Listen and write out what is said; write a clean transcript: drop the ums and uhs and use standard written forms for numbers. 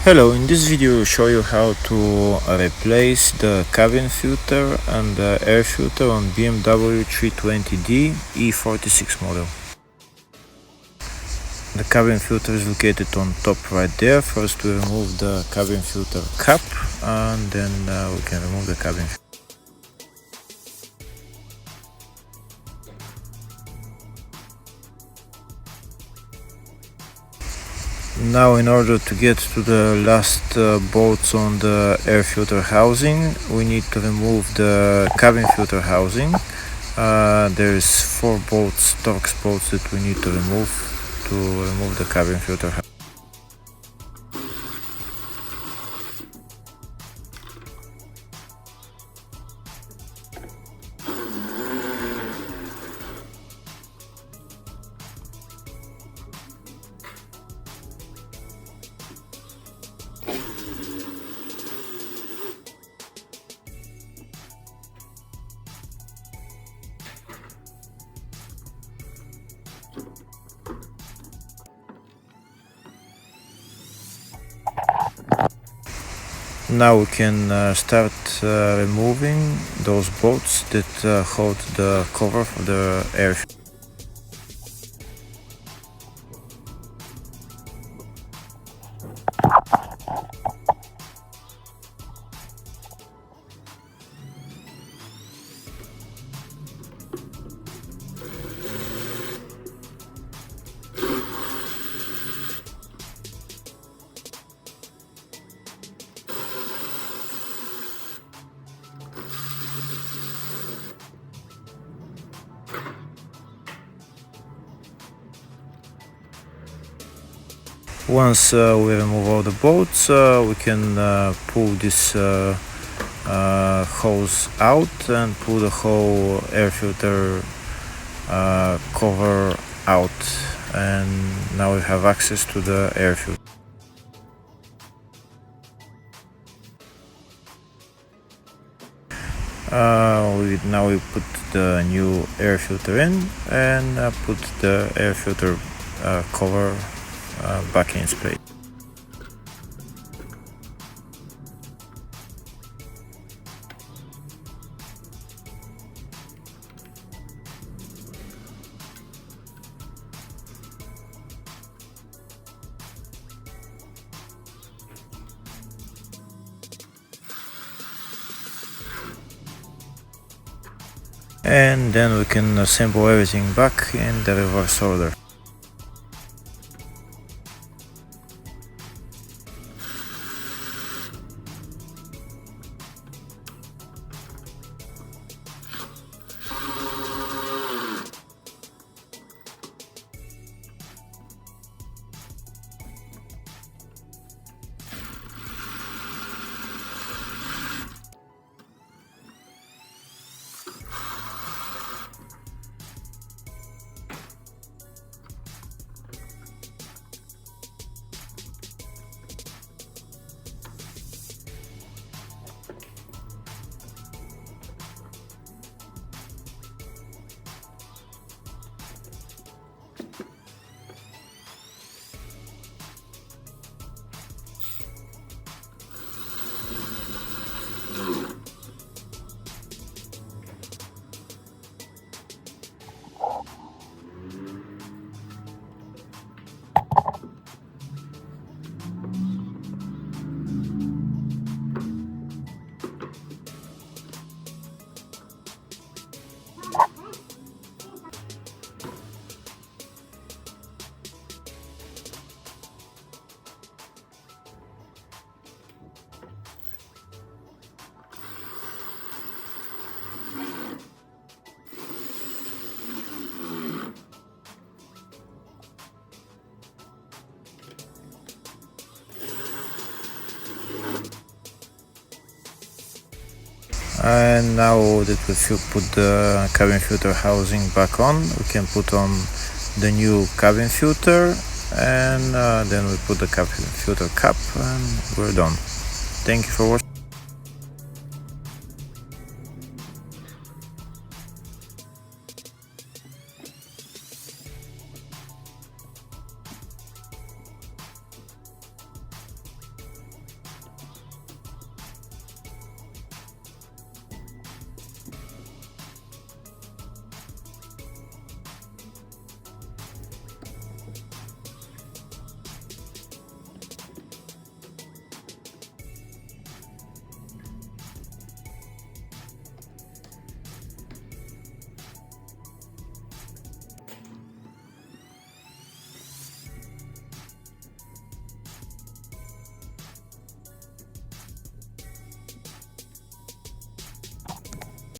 Hello, in this video I'll show you how to replace the cabin filter and the air filter on BMW 320d E46 model. The cabin filter is located on top right there. First we remove the cabin filter cap and then we can remove the cabin filter. Now, in order to get to the last bolts on the air filter housing, we need to remove the cabin filter housing. There's 4 bolts, Torx bolts, that we need to remove the cabin filter housing. Now we can start removing those bolts that hold the cover for the air filter. Once we remove all the bolts, we can pull this hose out and pull the whole air filter cover out, and now we have access to the air filter. Now we put the new air filter in and put the air filter cover back in its place. And then we can assemble everything back in the reverse order. And now that we put the cabin filter housing back on, we can put on the new cabin filter, and then we put the cabin filter cap and we're done. Thank you for watching.